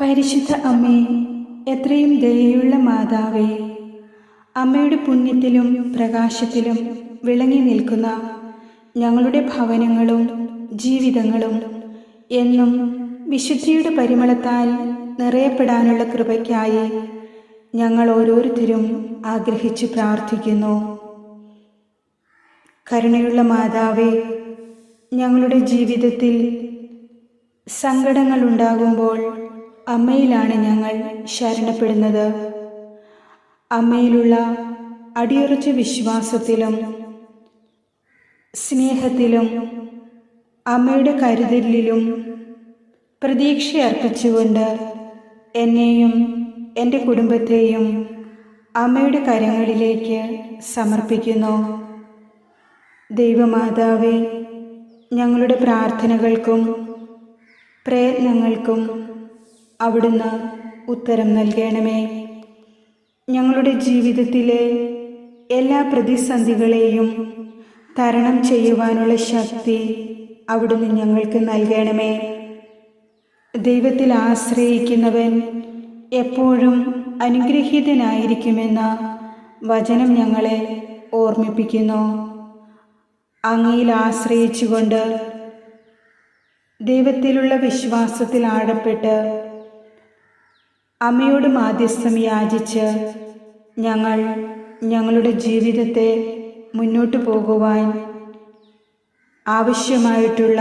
പരിശുദ്ധ അമ്മേ, എത്രയും ദയയുള്ള മാതാവേ, അമ്മയുടെ പുണ്യത്തിലും പ്രകാശത്തിലും വിളങ്ങി നിൽക്കുന്ന ഞങ്ങളുടെ ഭവനങ്ങളും ജീവിതങ്ങളും എന്നും വിശുദ്ധിയുടെ പരിമളത്താൽ നിറയപ്പെടാനുള്ള കൃപയ്ക്കായി ഞങ്ങൾ ഓരോരുത്തരും ആഗ്രഹിച്ച് പ്രാർത്ഥിക്കുന്നു. കരുണയുള്ള മാതാവേ, ഞങ്ങളുടെ ജീവിതത്തിൽ സങ്കടങ്ങളുണ്ടാകുമ്പോൾ അമ്മയിലാണ് ഞങ്ങൾ ശരണപ്പെടുന്നത്. അമ്മയിലുള്ള അടിയുറച്ച വിശ്വാസത്തിലും സ്നേഹത്തിലും അമ്മയുടെ കരുതലിലും പ്രതീക്ഷയർപ്പിച്ചുകൊണ്ട് എന്നെയും എൻ്റെ കുടുംബത്തെയും അമ്മയുടെ കരങ്ങളിലേക്ക് സമർപ്പിക്കുന്നു. ദൈവമാതാവേ, ഞങ്ങളുടെ പ്രാർത്ഥനകൾക്കും പ്രയത്നങ്ങൾക്കും അവിടുന്ന് ഉത്തരം നൽകണമേ. ഞങ്ങളുടെ ജീവിതത്തിലെ എല്ലാ പ്രതിസന്ധികളെയും തരണം ചെയ്യുവാനുള്ള ശക്തി അവിടുന്ന് ഞങ്ങൾക്ക് നൽകണമേ. ദൈവത്തിൽ ആശ്രയിക്കുന്നവൻ എപ്പോഴും അനുഗ്രഹീതനായിരിക്കുമെന്ന വചനം ഞങ്ങളെ ഓർമ്മിപ്പിക്കുന്നു. അങ്ങയിൽ ആശ്രയിച്ചുകൊണ്ട് ദൈവത്തിലുള്ള വിശ്വാസത്തിൽ ആഴപ്പെട്ട് അമ്മയോട് മാധ്യസ്ഥം യാചിച്ച് ഞങ്ങൾ ഞങ്ങളുടെ ജീവിതത്തെ മുന്നോട്ടു പോകുവാൻ ആവശ്യമായിട്ടുള്ള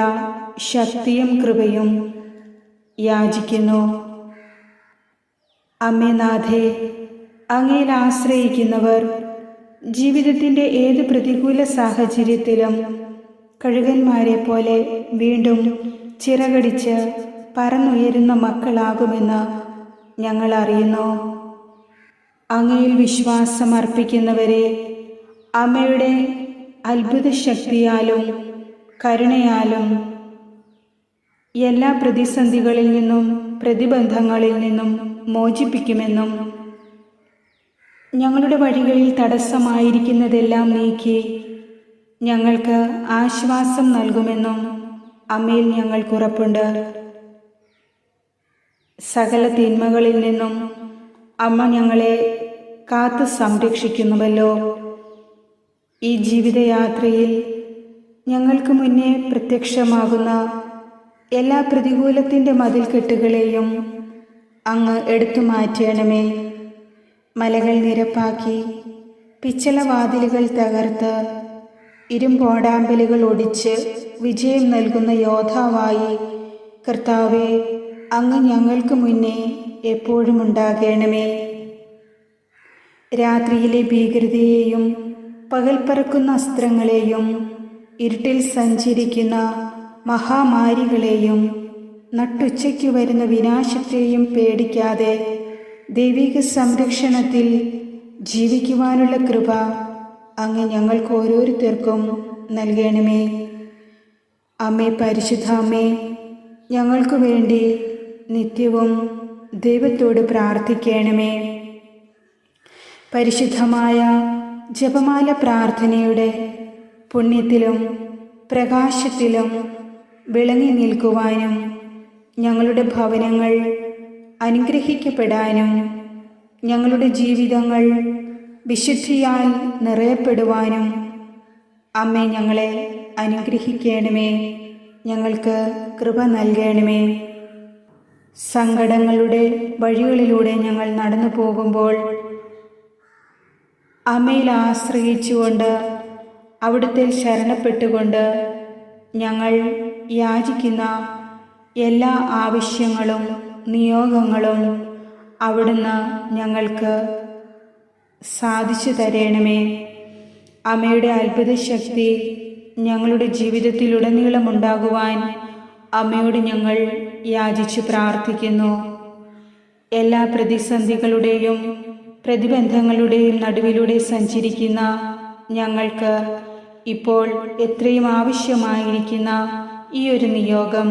ശക്തിയും കൃപയും യാചിക്കുന്നു. അമ്മേ നാഥേ, അങ്ങയിൽ ആശ്രയിക്കുന്നവർ ജീവിതത്തിൻ്റെ ഏത് പ്രതികൂല സാഹചര്യത്തിലും കഴുകന്മാരെ പോലെ വീണ്ടും ചിറകടിച്ച് പറന്നുയരുന്ന മക്കളാകുമെന്ന് ഞങ്ങൾ അറിയുന്നു. അങ്ങയിൽ വിശ്വാസം അർപ്പിക്കുന്നവരെ അമ്മയുടെ അത്ഭുത ശക്തിയാലും കരുണയാലും എല്ലാ പ്രതിസന്ധികളിൽ നിന്നും പ്രതിബന്ധങ്ങളിൽ നിന്നും മോചിപ്പിക്കുമെന്നും ഞങ്ങളുടെ വഴികളിൽ തടസ്സമായിരിക്കുന്നതെല്ലാം നീക്കി ഞങ്ങൾക്ക് ആശ്വാസം നൽകുമെന്നും അമ്മയിൽ ഞങ്ങൾക്കുറപ്പുണ്ട്. സകല തിന്മകളിൽ നിന്നും അമ്മ ഞങ്ങളെ കാത്തു സംരക്ഷിക്കുന്നുവല്ലോ. ഈ ജീവിതയാത്രയിൽ ഞങ്ങൾക്ക് മുന്നേ പ്രത്യക്ഷമാകുന്ന എല്ലാ പ്രതികൂലത്തിൻ്റെ മതിൽക്കെട്ടുകളെയും അങ്ങ് എടുത്തു മാറ്റണമേ. മലകൾ നിരപ്പാക്കി പിച്ചളവാതിലുകൾ തകർത്ത് ഇരുമ്പോടാമ്പലുകൾ ഒടിച്ച് വിജയം നൽകുന്ന യോദ്ധാവായി കർത്താവേ, അങ്ങ് ഞങ്ങൾക്ക് മുന്നേ എപ്പോഴും ഉണ്ടാകണമേ. രാത്രിയിലെ ഭീകരതയെയും പകൽ പറക്കുന്ന അസ്ത്രങ്ങളെയും ഇരുട്ടിൽ സഞ്ചരിക്കുന്ന മഹാമാരികളെയും നട്ടുച്ചയ്ക്ക് വരുന്ന വിനാശത്തെയും പേടിക്കാതെ ദൈവിക സംരക്ഷണത്തിൽ ജീവിക്കുവാനുള്ള കൃപ അങ്ങ് ഞങ്ങൾക്ക് ഓരോരുത്തർക്കും നൽകണമേ. അമ്മേ, പരിശുദ്ധ അമ്മേ, ഞങ്ങൾക്ക് വേണ്ടി നിത്യവും ദൈവത്തോട് പ്രാർത്ഥിക്കണമേ. പരിശുദ്ധമായ ജപമാല പ്രാർത്ഥനയുടെ പുണ്യത്തിലും പ്രകാശത്തിലും വിളങ്ങി നിൽക്കുവാനും ഞങ്ങളുടെ ഭവനങ്ങൾ അനുഗ്രഹിക്കപ്പെടാനും ഞങ്ങളുടെ ജീവിതങ്ങൾ വിശുദ്ധിയാൽ നിറയപ്പെടുവാനും അമ്മേ ഞങ്ങളെ അനുഗ്രഹിക്കണമേ. ഞങ്ങൾക്ക് കൃപ നൽകണമേ. സങ്കടങ്ങളുടെ വഴികളിലൂടെ ഞങ്ങൾ നടന്നു പോകുമ്പോൾ അമ്മയിൽ ആശ്രയിച്ചുകൊണ്ട് അവിടുത്തെ ശരണപ്പെട്ടുകൊണ്ട് ഞങ്ങൾ യാചിക്കുന്ന എല്ലാ ആവശ്യങ്ങളും നിയോഗങ്ങളും അവിടുന്ന് ഞങ്ങൾക്ക് സാധിച്ചു തരണമേ. അമ്മയുടെ അത്ഭുത ശക്തി ഞങ്ങളുടെ ജീവിതത്തിലുടനീളമുണ്ടാകുവാൻ അമ്മയോട് ഞങ്ങൾ യാചിച്ചു പ്രാർത്ഥിക്കുന്നു. എല്ലാ പ്രതിസന്ധികളുടെയും പ്രതിബന്ധങ്ങളുടെയും നടുവിലൂടെ സഞ്ചരിക്കുന്ന ഞങ്ങൾക്ക് ഇപ്പോൾ എത്രയും ആവശ്യമായിരിക്കുന്ന ഈ ഒരു നിയോഗം,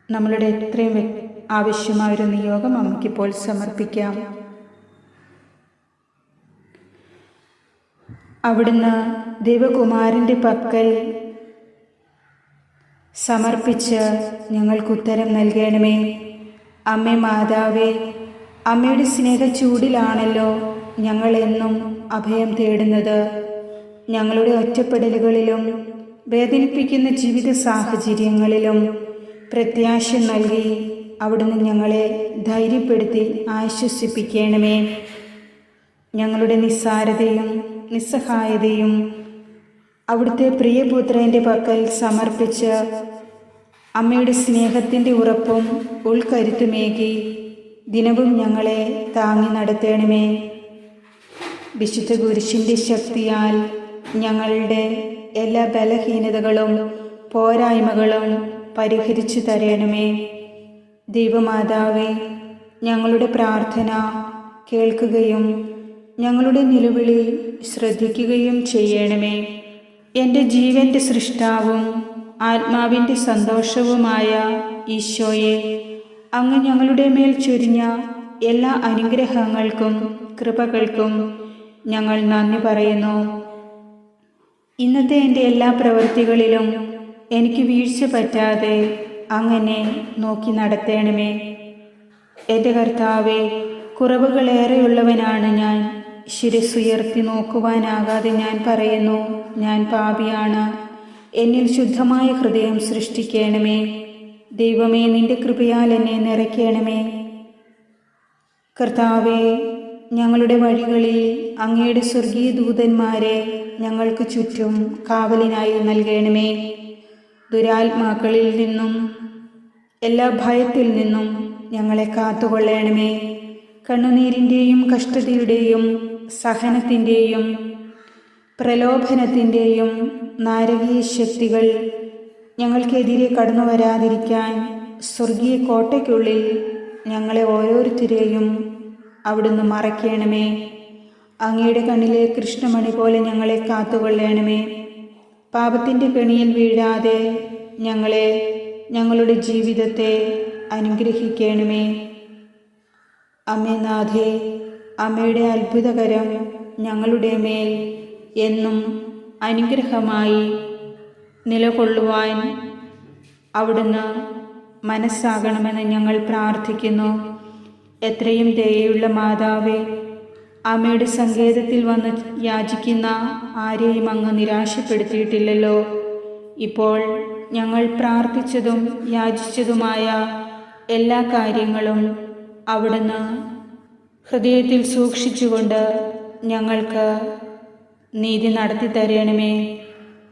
നമ്മളുടെ എത്രയും ആവശ്യമായൊരു നിയോഗം അമ്മയ്ക്കിപ്പോൾ സമർപ്പിക്കാം. അവിടുന്ന് ദൈവകുമാരൻ്റെ പക്കൽ സമർപ്പിച്ച് ഞങ്ങൾക്ക് ഉത്തരം നൽകണമേ. അമ്മേ മാതാവേ, അമ്മയുടെ സ്നേഹച്ചൂടിലാണല്ലോ ഞങ്ങളെന്നും അഭയം തേടുന്നത്. ഞങ്ങളുടെ ഒറ്റപ്പെടലുകളിലും വേദനിപ്പിക്കുന്ന ജീവിത സാഹചര്യങ്ങളിലും പ്രത്യാശ നൽകി അവിടുന്ന് ഞങ്ങളെ ധൈര്യപ്പെടുത്തി ആശ്വസിപ്പിക്കണമേ. ഞങ്ങളുടെ നിസ്സാരതയും നിസ്സഹായതയും അവിടുത്തെ പ്രിയപുത്രൻ്റെ പക്കൽ സമർപ്പിച്ച് അമ്മയുടെ സ്നേഹത്തിൻ്റെ ഉറപ്പും ഉൾക്കരുത്തുമേകി ദിനവും ഞങ്ങളെ താങ്ങി നടത്തണമേ. വിശുദ്ധ കുരിശിൻ്റെ ശക്തിയാൽ ഞങ്ങളുടെ എല്ലാ ബലഹീനതകളും പോരായ്മകളും പരിഹരിച്ചു തരണമേ. ദൈവമാതാവേ, ഞങ്ങളുടെ പ്രാർത്ഥന കേൾക്കുകയും ഞങ്ങളുടെ നിലവിളി ശ്രദ്ധിക്കുകയും ചെയ്യണമേ. എൻ്റെ ജീവൻ്റെ സൃഷ്ടാവും ആത്മാവിൻ്റെ സന്തോഷവുമായ ഈശോയെ, അങ്ങ് ഞങ്ങളുടെ മേൽ ചൊരിഞ്ഞ എല്ലാ അനുഗ്രഹങ്ങൾക്കും കൃപകൾക്കും ഞങ്ങൾ നന്ദി പറയുന്നു. ഇന്നത്തെ എൻ്റെ എല്ലാ പ്രവൃത്തികളിലും എനിക്ക് വീഴ്ച പറ്റാതെ അങ്ങനെ നോക്കി നടത്തണമേ. എൻ്റെ കർത്താവേ, കുറവുകളേറെയുള്ളവനാണ് ഞാൻ. ശിരസ്സുയർത്തി നോക്കുവാനാകാതെ ഞാൻ പറയുന്നു, ഞാൻ പാപിയാണ്. എന്നിൽ ശുദ്ധമായ ഹൃദയം സൃഷ്ടിക്കണമേ. ദൈവമേ, നിന്റെ കൃപയാൽ എന്നെ നിറയ്ക്കണമേ. കർത്താവേ, ഞങ്ങളുടെ വഴികളിൽ അങ്ങയുടെ സ്വർഗീയ ദൂതന്മാരെ ഞങ്ങൾക്ക് ചുറ്റും കാവലിനായി നൽകണമേ. ദുരാത്മാക്കളിൽ നിന്നും എല്ലാ ഭയത്തിൽ നിന്നും ഞങ്ങളെ കാത്തുകൊള്ളണമേ. കണ്ണുനീരിൻ്റെയും കഷ്ടതയുടെയും സഹനത്തിൻ്റെയും പ്രലോഭനത്തിൻ്റെയും നാരകീയ ശക്തികൾ ഞങ്ങൾക്കെതിരെ കടന്നു വരാതിരിക്കാൻ സ്വർഗീയ കോട്ടയ്ക്കുള്ളിൽ ഞങ്ങളെ ഓരോരുത്തരെയും അവിടുന്ന് മറയ്ക്കണമേ. അങ്ങയുടെ കണ്ണിലെ കൃഷ്ണമണി പോലെ ഞങ്ങളെ കാത്തുകൊള്ളണമേ. പാപത്തിൻ്റെ കെണിയിൽ വീഴാതെ ഞങ്ങളെ, ഞങ്ങളുടെ ജീവിതത്തെ അനുഗ്രഹിക്കണമേ. അമ്മേ നാഥേ, അമ്മയുടെ അത്ഭുതകരം ഞങ്ങളുടെ മേൽ എന്നും അനുഗ്രഹമായി നിലകൊള്ളുവാൻ അവിടുന്ന് മനസ്സാകണമെന്ന് ഞങ്ങൾ പ്രാർത്ഥിക്കുന്നു. എത്രയും ദയയുള്ള മാതാവേ, അമ്മയുടെ സങ്കേതത്തിൽ വന്ന് യാചിക്കുന്ന ആരെയും അങ്ങ് നിരാശപ്പെടുത്തിയിട്ടില്ലല്ലോ. ഇപ്പോൾ ഞങ്ങൾ പ്രാർത്ഥിച്ചതും യാചിച്ചതുമായ എല്ലാ കാര്യങ്ങളും അവിടുന്ന് ഹൃദയത്തിൽ സൂക്ഷിച്ചുകൊണ്ട് ഞങ്ങൾക്ക് നീതി നടത്തി തരണമേ.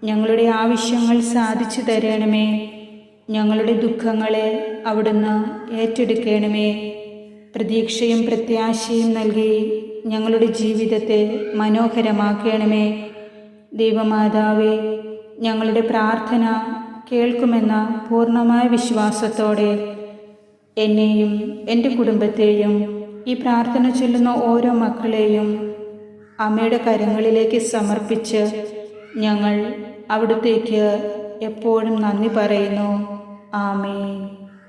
ഞങ്ങളുടെ ആവശ്യങ്ങൾ സാധിച്ചു തരണമേ. ഞങ്ങളുടെ ദുഃഖങ്ങളെ അവിടുന്ന് ഏറ്റെടുക്കണമേ. പ്രതീക്ഷയും പ്രത്യാശയും നൽകി ഞങ്ങളുടെ ജീവിതത്തെ മനോഹരമാക്കണമേ. ദൈവമാതാവേ, ഞങ്ങളുടെ പ്രാർത്ഥന കേൾക്കുമെന്ന പൂർണ്ണമായ വിശ്വാസത്തോടെ എന്നെയും എൻ്റെ കുടുംബത്തെയും ഈ പ്രാർത്ഥന ചൊല്ലുന്ന ഓരോ മക്കളെയും അമ്മയുടെ കരങ്ങളിലേക്ക് സമർപ്പിച്ച് ഞങ്ങൾ അവിടുത്തേക്ക് എപ്പോഴും നന്ദി പറയുന്നു. ആമേൻ.